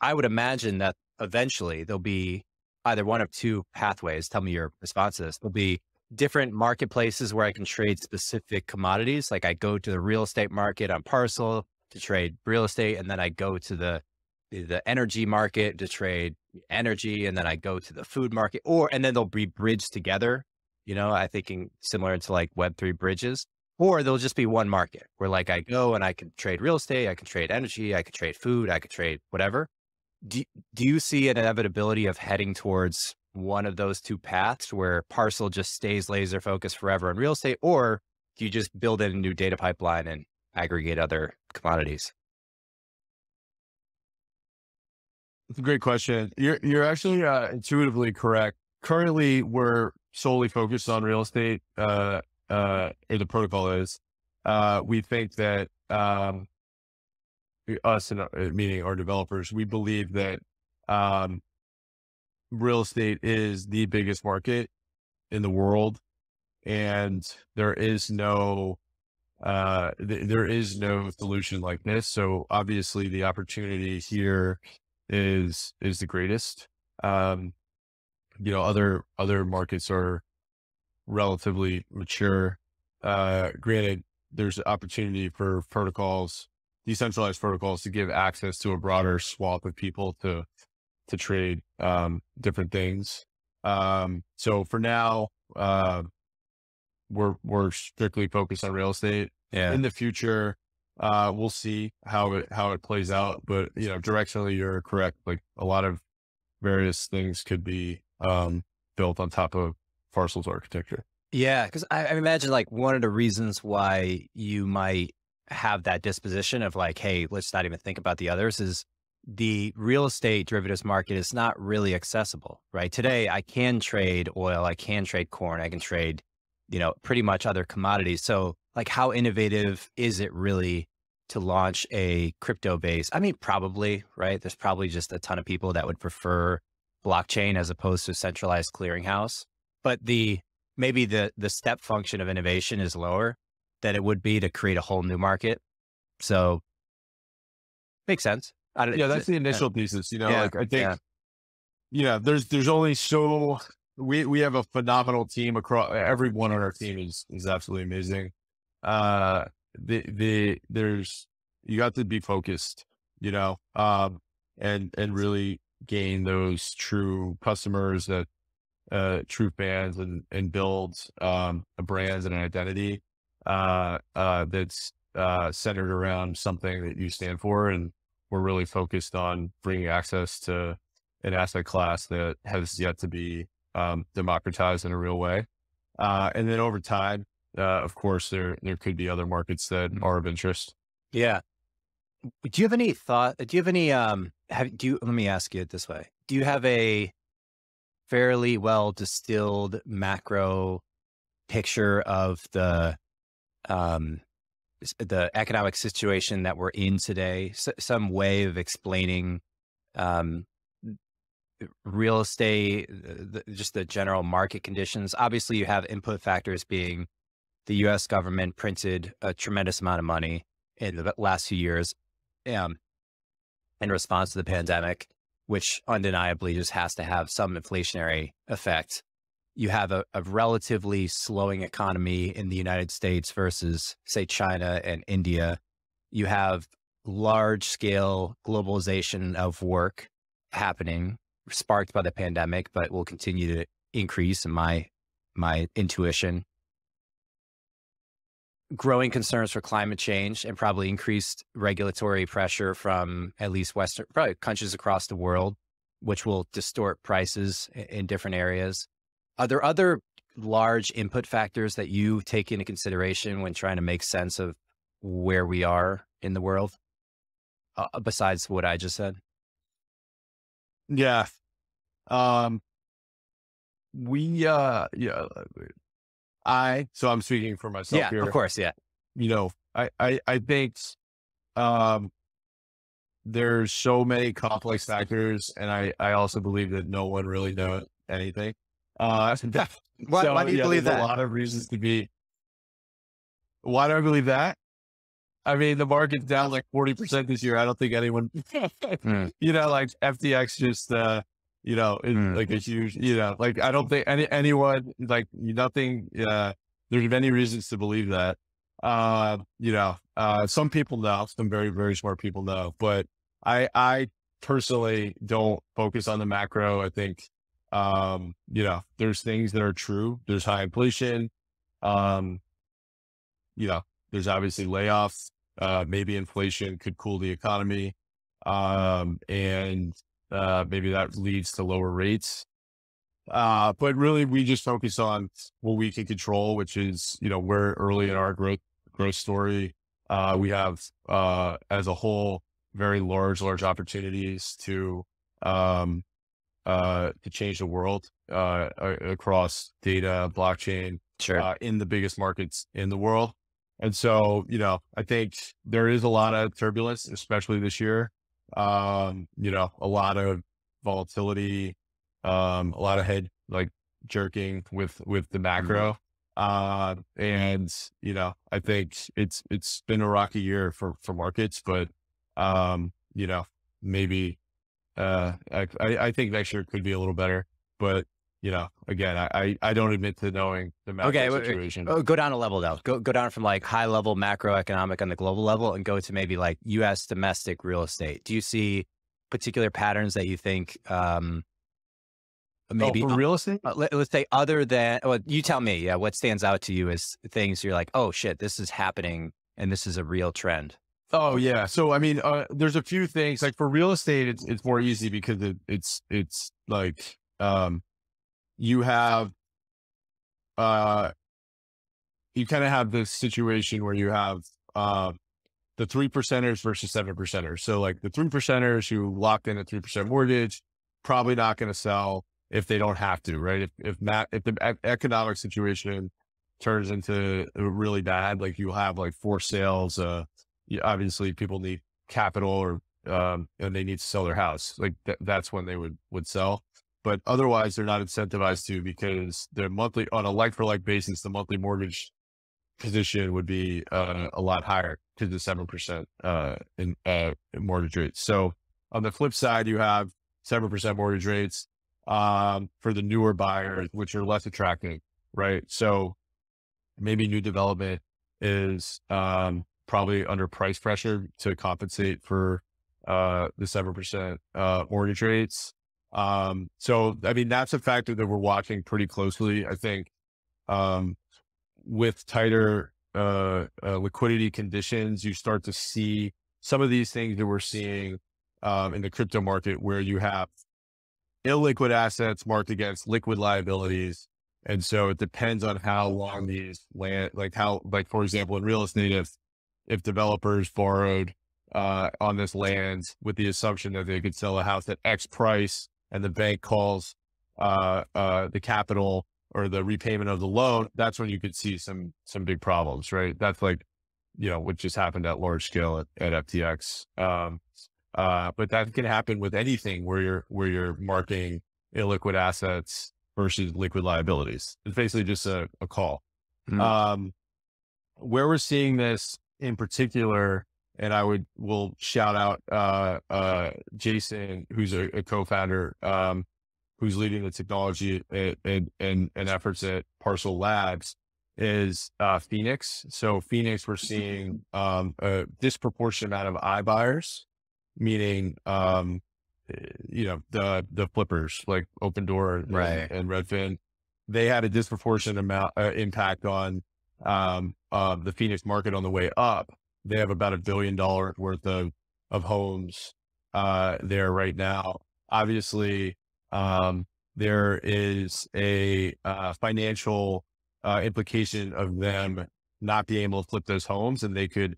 I would imagine that eventually there'll be either one of two pathways. Tell me your response to this. There'll be different marketplaces where I can trade specific commodities. Like I go to the real estate market on Parcl to trade real estate, and then I go to the energy market to trade energy, and then I go to the food market, and then they'll be bridged together. I thinking similar to like Web3 bridges, or there'll just be one market where like I go and I can trade real estate, I can trade energy, I can trade food, I can trade whatever. Do you see an inevitability of heading towards one of those two paths where Parcl just stays laser focused forever on real estate, or do you just build in a new data pipeline and aggregate other commodities? It's a great question. You're actually intuitively correct. Currently, we're solely focused on real estate, or the protocol is. We think that us and meaning our developers, we believe that real estate is the biggest market in the world, and there is no solution like this. So obviously, the opportunity here is the greatest. Other markets are relatively mature. Granted, there's opportunity for decentralized protocols to give access to a broader swath of people to trade different things. So for now, we're strictly focused on real estate. Yeah. In the future, we'll see how it plays out, but directionally you're correct. Like a lot of various things could be built on top of Parcel's architecture. Yeah, because I imagine like one of the reasons why you might have that disposition of like, hey, let's not even think about the others, is the real estate derivatives market is not really accessible, right? Today, I can trade oil, I can trade corn, I can trade, pretty much other commodities. So like how innovative is it really to launch a crypto base? I mean, probably, right? There's probably just a ton of people that would prefer blockchain as opposed to a centralized clearinghouse. But maybe the step function of innovation is lower than it would be to create a whole new market. So makes sense. That's the initial thesis, like I think, there's only we have a phenomenal team across everyone on our team is absolutely amazing. You got to be focused, and really gain those true customers that true fans and build a brand and an identity that's centered around something that you stand for. And we're really focused on bringing access to an asset class that has yet to be democratized in a real way. And then over time, of course, there could be other markets that are of interest. Yeah. Do you have any thought? Do you have any, let me ask you it this way. Do you have a fairly well distilled macro picture of the economic situation that we're in today? Some way of explaining, real estate, just the general market conditions? Obviously you have input factors being the US government printed a tremendous amount of money in the last few years, in response to the pandemic, which undeniably just has to have some inflationary effect. You have a relatively slowing economy in the United States versus, say, China and India. You have large scale globalization of work happening, sparked by the pandemic, but will continue to increase in my intuition. Growing concerns for climate change and probably increased regulatory pressure from at least Western, probably countries across the world, which will distort prices in different areas. Are there other large input factors that you take into consideration when trying to make sense of where we are in the world, besides what I just said? Yeah. So I'm speaking for myself here. Of course. Yeah. I think, there's so many complex factors, and I also believe that no one really knows anything. Why do you believe that? A lot of reasons to be. Why do I believe that? I mean, the market's down like 40% this year. I don't think anyone, like FTX just, is like a huge, like, I don't think anyone, like, nothing, there's many reasons to believe that. Some people know, some very, very smart people know, but I personally don't focus on the macro. I think, there's things that are true. There's high inflation. There's obviously layoffs. Maybe inflation could cool the economy. And maybe that leads to lower rates. But really we just focus on what we can control, which is, we're early in our growth story. We have, as a whole, very large opportunities to change the world, across data, blockchain, Sure. In the biggest markets in the world. And so, I think there is a lot of turbulence, especially this year. A lot of volatility, a lot of head jerking with the macro. And, I think it's been a rocky year for markets, but, maybe, I think next year could be a little better, but, again, I don't admit to knowing the macro situation. Go down a level though. Go down from like high level macroeconomic on the global level and go to maybe like US domestic real estate. Do you see particular patterns that you think, maybe for real estate? Let's say other than, well, you tell me, yeah, what stands out to you as things you're like, oh shit, this is happening and this is a real trend? Oh yeah. So, I mean, there's a few things like for real estate, it's more easy because it's like, you have, you kind of have this situation where you have, the 3%ers versus 7%ers. So like the 3%ers who locked in a 3% mortgage, probably not going to sell if they don't have to, right? If the economic situation turns into really bad, like you'll have like forced sales, obviously people need capital or, and they need to sell their house. Like that's when they would sell. But otherwise they're not incentivized to, because their monthly, on a like for like basis, the monthly mortgage position would be, a lot higher to the 7%, in mortgage rates. So on the flip side, you have 7% mortgage rates, for the newer buyers, which are less attractive, right? So maybe new development is, probably under price pressure to compensate for, the 7%, mortgage rates. So, I mean, that's a factor that we're watching pretty closely. I think, with tighter liquidity conditions, you start to see some of these things that we're seeing in the crypto market, where you have illiquid assets marked against liquid liabilities. And so it depends on how long these land, like for example, in real estate, if developers borrowed on this land with the assumption that they could sell a house at X price, and the bank calls the capital or the repayment of the loan, that's when you could see some big problems, right? That's like, what just happened at large scale at FTX. But that can happen with anything where you're marking illiquid assets versus liquid liabilities. It's basically just a call. Mm. Where we're seeing this in particular, and will shout out Jason, who's a co-founder, who's leading the technology and efforts at Parcl Labs, is Phoenix. So Phoenix, we're seeing a disproportionate amount of iBuyers, meaning the flippers like Open Door and Redfin. They had a disproportionate amount impact on the Phoenix market on the way up. They have about $1 billion worth of homes there right now. Obviously, there is a financial implication of them not being able to flip those homes, and they could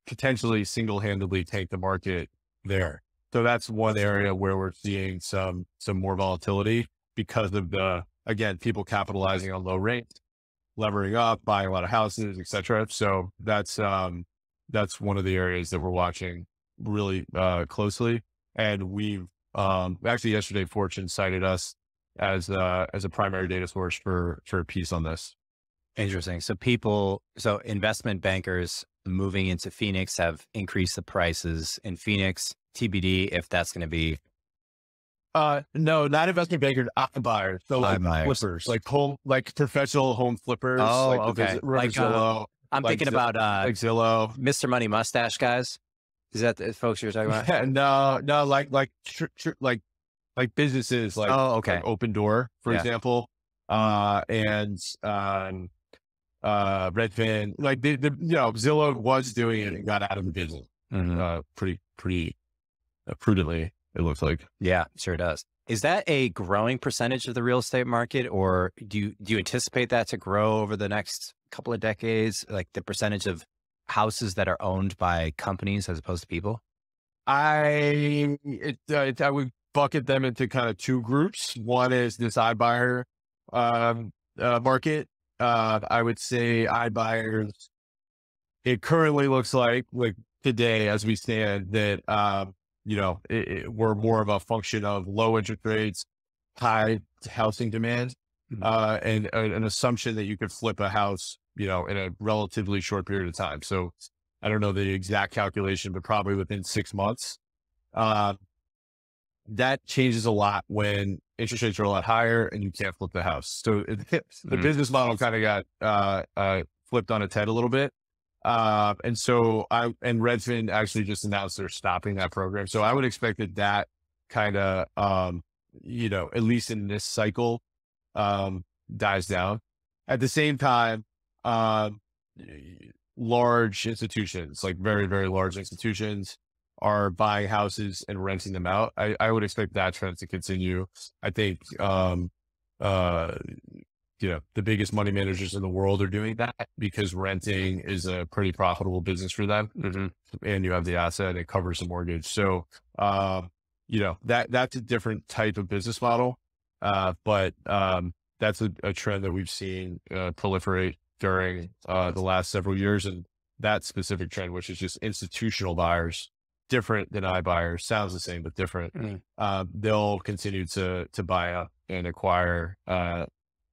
potentially single-handedly take the market there. So that's one area where we're seeing some more volatility because of people capitalizing on low rates, levering up, buying a lot of houses, et cetera. So that's one of the areas that we're watching really closely. And we've actually yesterday, Fortune cited us as a primary data source for a piece on this. Interesting. So investment bankers moving into Phoenix have increased the prices in Phoenix. TBD if that's going to be. No, not investment bankers, iBuyers. So like flippers, like professional home flippers. Oh, like okay. Like Zillow. I'm thinking about like Zillow, Mr. Money Mustache guys. Is that the folks you're talking about? no, like businesses, like like Open Door, for example, and Redfin. Like Zillow was doing it and got out of the business pretty prudently, it looks like. Yeah, sure does. Is that a growing percentage of the real estate market, or do you anticipate that to grow over the next couple of decades? Like the percentage of houses that are owned by companies as opposed to people? I would bucket them into kind of two groups. One is this iBuyer market. I would say iBuyers, it currently looks like today as we stand that, we're more of a function of low interest rates, high housing demand, and an assumption that you could flip a house, in a relatively short period of time. So I don't know the exact calculation, but probably within 6 months. That changes a lot when interest rates are a lot higher and you can't flip the house. So the business model kind of got flipped on its head a little bit. And Redfin actually just announced they're stopping that program. So I would expect that kind of, at least in this cycle, dies down. At the same time, large institutions, like very, very large institutions, are buying houses and renting them out. I would expect that trend to continue. I think, the biggest money managers in the world are doing that because renting is a pretty profitable business for them. And you have the asset and it covers the mortgage. So, that's a different type of business model. But that's a trend that we've seen proliferate during the last several years. And that specific trend, which is just institutional buyers, different than iBuyers, sounds the same, but different. They'll continue to buy up and acquire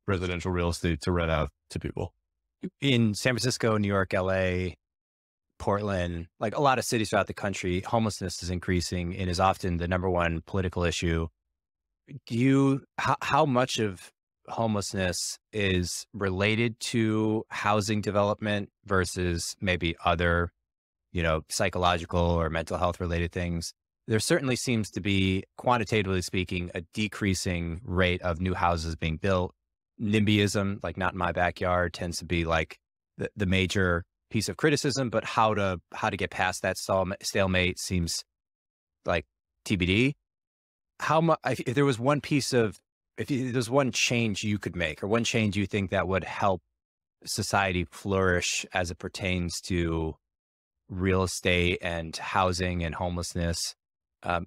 residential real estate to rent out to people. In San Francisco, New York, LA, Portland, like a lot of cities throughout the country, homelessness is increasing and is often the number one political issue. How much of homelessness is related to housing development versus maybe other, psychological or mental health related things? There certainly seems to be, quantitatively speaking, a decreasing rate of new houses being built. NIMBYism, like not in my backyard, tends to be like the major piece of criticism, but how to get past that stalemate seems like TBD. How much, if there was one there's one change you could make, or one change you think that would help society flourish as it pertains to real estate and housing and homelessness,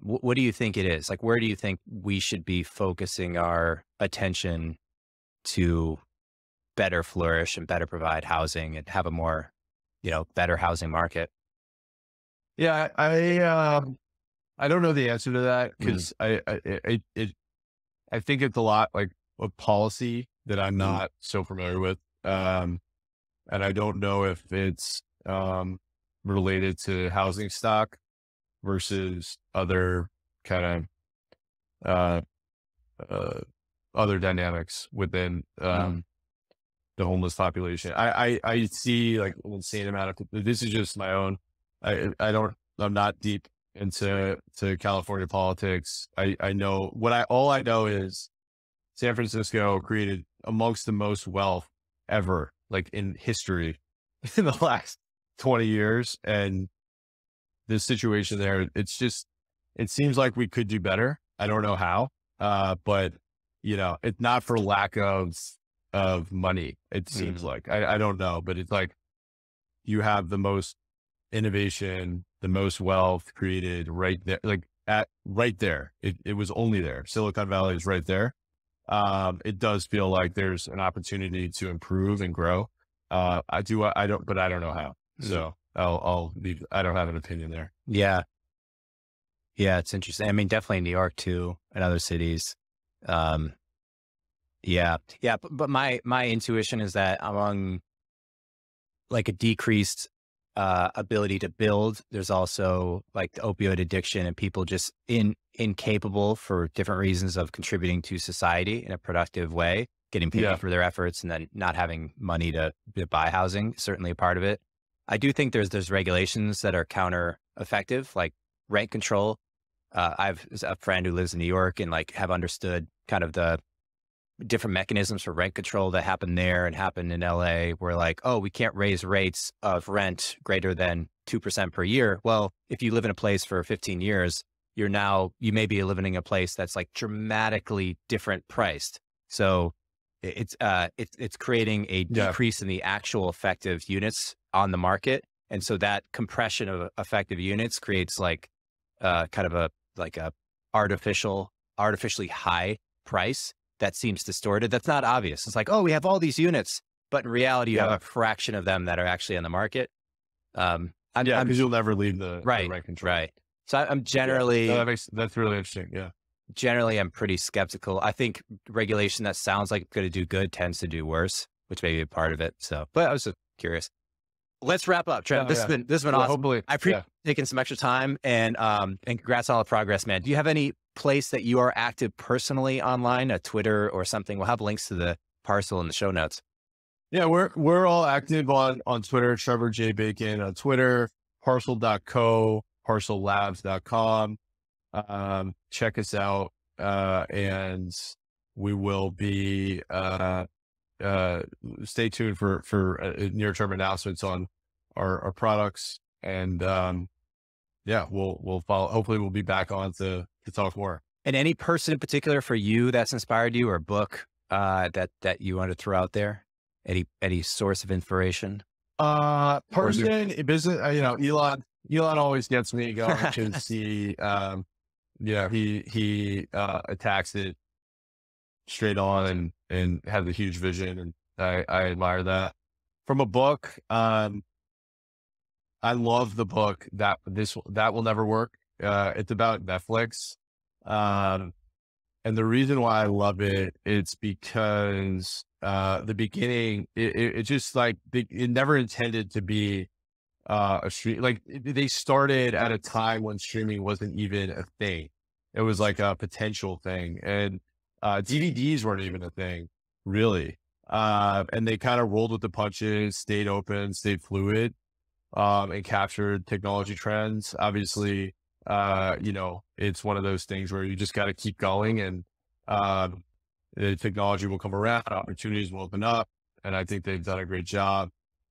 what do you think it is? Like, where do you think we should be focusing our attention to better flourish and better provide housing and have a more, better housing market? Yeah, I don't know the answer to that, because I think it's a lot like of policy that I'm not so familiar with. And I don't know if it's related to housing stock versus other kind of other dynamics within the homeless population. I see like an insane amount of, this is just my own, I'm not deep into California politics. I know all I know is San Francisco created amongst the most wealth ever, like in history, in the last 20 years. And this situation there, it seems like we could do better. I don't know how, but it's not for lack of money. It seems like, I don't know, but it's like you have the most innovation, the most wealth created right there, like right there. It was only there. Silicon Valley is right there. It does feel like there's an opportunity to improve and grow. I don't know how. So I'll leave. I don't have an opinion there. Yeah. Yeah. It's interesting. I mean, definitely New York too, and other cities. Yeah. But my intuition is that among like a decreased ability to build, there's also like the opioid addiction and people just incapable for different reasons of contributing to society in a productive way, getting paid for their efforts, and then not having money to buy housing, certainly a part of it. I do think there's regulations that are counter effective, like rent control. I've a friend who lives in New York and like have understood kind of the different mechanisms for rent control that happen there and happen in LA, where like, oh, we can't raise rates of rent greater than 2% per year. Well, if you live in a place for 15 years, you may be living in a place that's like dramatically different priced. So it's creating a decrease in the actual effective units on the market. And so that compression of effective units creates like kind of a artificially high price that seems distorted. That's not obvious. It's like, oh, we have all these units, but in reality, you have a fraction of them that are actually on the market. Because you'll never leave the rent control. Right. So I'm generally, that's really interesting. Yeah. Generally, I'm pretty skeptical. I think regulation that sounds like it's going to do good tends to do worse, which may be a part of it. So, but I was just curious. Let's wrap up, Trev. This has been awesome. Hopefully, I appreciate taking some extra time, and congrats on all the progress, man. Do you have any place that you are active personally online, a Twitter or something? We'll have links to the Parcl in the show notes. Yeah, we're all active on Twitter. Trevor J. Bacon on Twitter, Parcl.co, parcellabs.com. Check us out, and we will be stay tuned for near-term announcements on our products, and we'll follow. Hopefully we'll be back on to talk more. And any person in particular for you that's inspired you, or a book that you want to throw out there? Any source of inspiration? Person, business, Elon always gets me going to see, he attacks it straight on and has a huge vision. And I admire that. From a book, I love the book that will never work. It's about Netflix. And the reason why I love it, it's because the beginning, it just like, it never intended to be a stream. Like they started at a time when streaming wasn't even a thing. It was like a potential thing, and DVDs weren't even a thing, really. And they kind of rolled with the punches, stayed open, stayed fluid, and captured technology trends. Obviously, it's one of those things where you just got to keep going, and the technology will come around, opportunities will open up. And I think they've done a great job.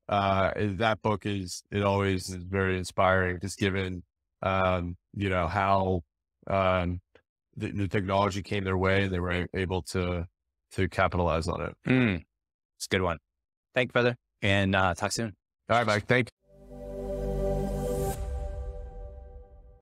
that book it always is very inspiring, just given, how, the technology came their way and they were able to capitalize on it. It's a good one. Thank you, brother. And talk soon. All right, Mike. Thank you.